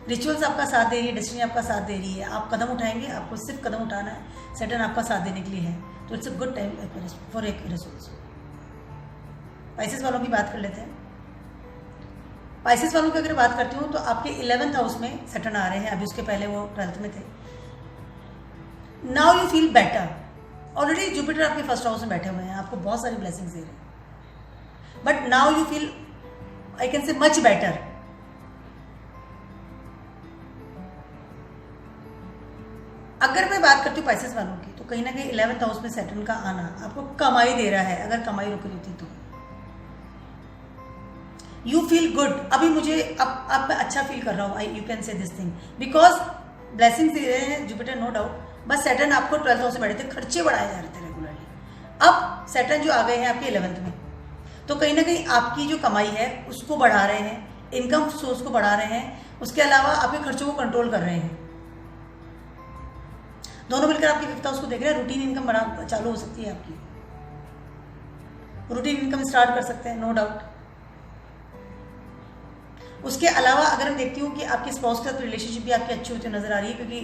रिचुअल्स आपका साथ दे रही है, डेस्टिनी आपका साथ दे रही है। आप कदम उठाएंगे, आपको सिर्फ कदम उठाना है, सैटर्न आपका साथ देने के लिए है, तो it's a good time for Aquarius also. Pisces वालों की बात कर लेते हैं। पाइसेस वालों की अगर बात करती हूँ तो आपके 11th हाउस में सैटर्न आ रहे हैं, अभी उसके पहले वो 12th में थे। Now you feel better. Already Jupiter आपके 1st हाउस में बैठे हुए हैं, आपको बहुत सारी ब्लेसिंग्स दे रहे हैं, but now you feel I can से मच बेटर। अगर मैं बात करती हूँ पाइसेस वालों की, तो कहीं ना कहीं 11th हाउस में सैटर्न का आना आपको कमाई दे रहा है। अगर कमाई रुक रही थी तो यू फील गुड। अभी मुझे अब मैं अच्छा फील कर रहा हूँ, you can say this thing, because blessings दे रहे हैं जुपिटर, नो डाउट। बस सैटर्न आपको 12th हाउस से बैठे थे, खर्चे बढ़ाए जा रहे थे रेगुलरली। अब सैटर्न जो आ गए हैं आपके 11th में, तो कहीं ना कहीं आपकी जो कमाई है उसको बढ़ा रहे हैं, इनकम सोर्स को बढ़ा रहे हैं। उसके अलावा आपके खर्चों को कंट्रोल कर रहे हैं। दोनों मिलकर आपके 5th हाउस को देख रहे हैं। रूटीन इनकम बड़ा चालू हो सकती है आपकी, रूटीन इनकम स्टार्ट कर सकते हैं, नो डाउट। उसके अलावा अगर मैं देखती हूँ कि आपके स्पाउस के साथ रिलेशनशिप भी आपकी अच्छी होती नजर आ रही है, क्योंकि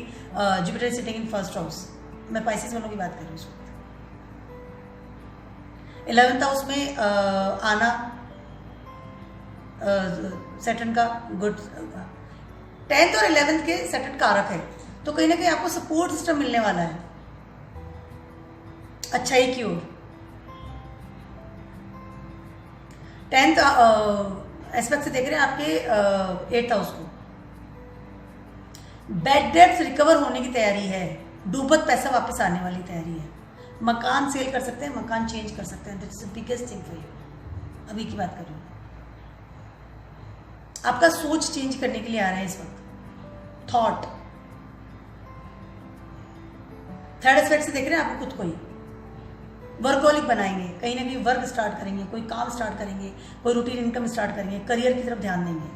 Jupiter sitting in 1st house. मैं पाइसेस वालों की बात कर रही हूँ इस वक्त। 11th हाउस में आना सैटर्न का गुड। 10th और 11th के सैटर्न कारक है, तो कहीं ना कहीं आपको सपोर्ट सिस्टम मिलने वाला है अच्छाई की ओर। 10th एस्पेक्ट से देख रहे हैं आपके 8th हाउस को। बैड डेट्स रिकवर होने की तैयारी है, डूबत पैसा वापस आने वाली तैयारी है। मकान सेल कर सकते हैं, मकान चेंज कर सकते हैं, that's the biggest thing for you. अभी की बात कर रही हूँ। आपका सोच चेंज करने के लिए आ रहा है इस वक्त, थॉट। थर्ड एस्पेक्ट से देख रहे हैं आपको खुद को ही वर्कहोलिक बनाएंगे, कहीं ना कहीं वर्क स्टार्ट करेंगे, कोई काम स्टार्ट करेंगे, कोई रूटीन इनकम स्टार्ट करेंगे, करियर की तरफ ध्यान देंगे।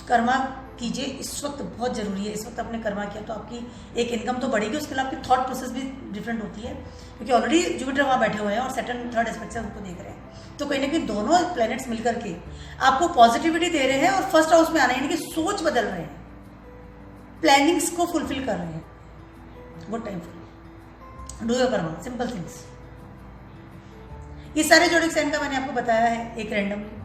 कर्मा कीजिए, इस वक्त बहुत जरूरी है। इस वक्त आपने कर्मा किया तो आपकी एक इनकम तो बढ़ेगी, उसके अलावा आपकी थॉट प्रोसेस भी डिफरेंट होती है, क्योंकि ऑलरेडी जुपिटर वहाँ बैठे हुए हैं और सैटर्न थर्ड एस्पेक्ट से उनको देख रहे हैं। तो कहीं ना कहीं दोनों प्लैनेट्स मिलकर के आपको पॉजिटिविटी दे रहे हैं और फर्स्ट हाउस में आना, यानी कि सोच बदल रहे हैं, प्लानिंग्स को फुलफिल कर रहे हैं। Good time for do your Karma, simple things. ये सारे जोडिक साइन का मैंने आपको बताया है एक रैंडमली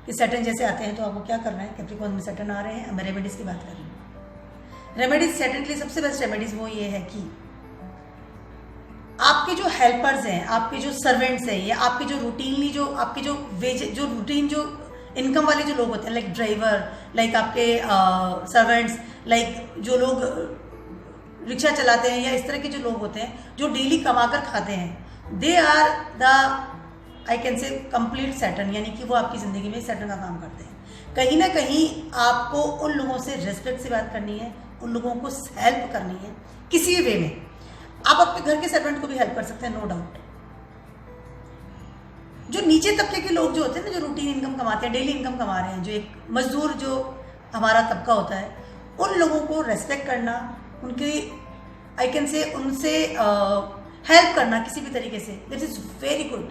कि सैटर्न जैसे आते हैं तो आपको क्या करना है। कैप्रिकॉर्न में सैटर्न आ रहे हैं, मैं रेमेडीज की बात कर रही हूँ। रेमेडीज सैटर्न के लिए सबसे बेस्ट रेमेडीज वो ये है कि आपके जो हेल्पर्स हैं, आपके जो सर्वेंट्स हैं, या आपके जो रूटीनली जो आपके जो वेज जो रूटीन जो इनकम वाले जो लोग होते हैं, लाइक ड्राइवर, लाइक आपके सर्वेंट्स, लाइक जो लोग रिक्शा चलाते हैं या इस तरह के जो लोग होते हैं जो डेली कमाकर खाते हैं, they are the I can say complete Saturn, यानी कि वो आपकी ज़िंदगी में सैटर्न का काम करते हैं। कहीं ना कहीं आपको उन लोगों से रिस्पेक्ट से बात करनी है, उन लोगों को हेल्प करनी है किसी भी वे में। आप अपने घर के सर्वेंट को भी हेल्प कर सकते हैं, नो डाउट। जो नीचे तबके के लोग जो होते हैं ना, जो रूटीन इनकम कमाते हैं, डेली इनकम कमा रहे हैं, जो एक मजदूर जो हमारा तबका होता है, उन लोगों को रेस्पेक्ट करना, उनकी आई कैन से उनसे हेल्प करना किसी भी तरीके से, that is very good.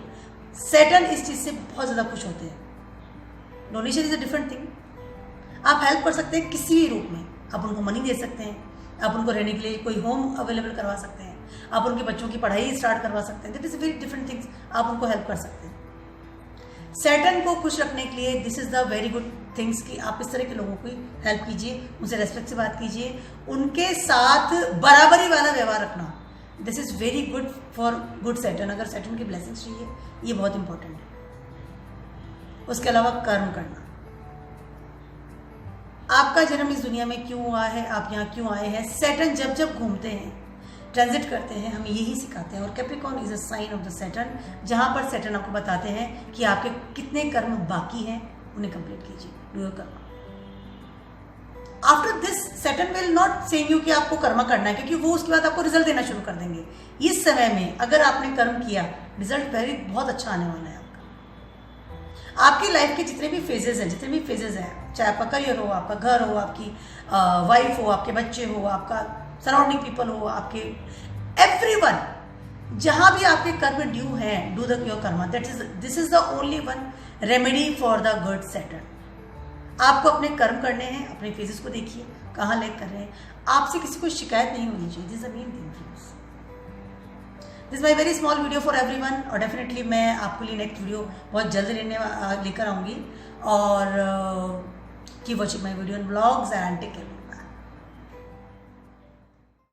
Saturn इस चीज़ से बहुत ज़्यादा खुश होते हैं। Donation is a different thing. आप हेल्प कर सकते हैं किसी भी रूप में। आप उनको मनी दे सकते हैं, आप उनको रहने के लिए कोई होम अवेलेबल करवा सकते हैं, आप उनके बच्चों की पढ़ाई स्टार्ट करवा सकते हैं, that is very different things. आप उनको हेल्प कर सकते हैं। सैटर्न को खुश रखने के लिए this is the very good things कि आप इस तरह के लोगों की हेल्प कीजिए, उनसे रेस्पेक्ट से बात कीजिए, उनके साथ बराबरी वाला व्यवहार रखना। This is very good for good Saturn. अगर सैटर्न की ब्लेसिंग्स चाहिए, ये बहुत इंपॉर्टेंट है। उसके अलावा कर्म करना। आपका जन्म इस दुनिया में क्यों हुआ है, आप यहाँ क्यों आए हैं। सैटर्न जब जब घूमते हैं, ट्रांजिट करते हैं, हमें यही सिखाते हैं। और Capricorn is a sign of the Saturn, जहाँ पर सैटर्न आपको बताते हैं कि आपके कितने कर्म बाकी हैं, उन्हें कंप्लीट कीजिए, डू योर कर्म। After this Saturn will not same you कि आपको कर्म करना है, क्योंकि वो उसके बाद आपको रिजल्ट देना शुरू कर देंगे। इस समय में अगर आपने कर्म किया, रिजल्ट बहुत अच्छा आने वाला है आपका। आपकी लाइफ के जितने भी फेजेस हैं, चाहे आपका करियर हो, आपका घर हो, आपकी वाइफ हो, आपके बच्चे हो, आपका सराउंडिंग पीपल हो, आपके एवरीवन, जहां भी आपके कर्म ड्यू हैं, do the your Karma. This is the only one remedy for the good Saturn. आपको अपने कर्म करने हैं, अपने फेजेस को देखिए कहाँ लैग कर रहे हैं। आपसे किसी को शिकायत नहीं होनी चाहिए, this is the main thing. This my very small video for everyone. और डेफिनेटली मैं आपके लिए नेक्स्ट वीडियो बहुत जल्द लेकर आऊँगी। और keep watching my video and blogs and take care.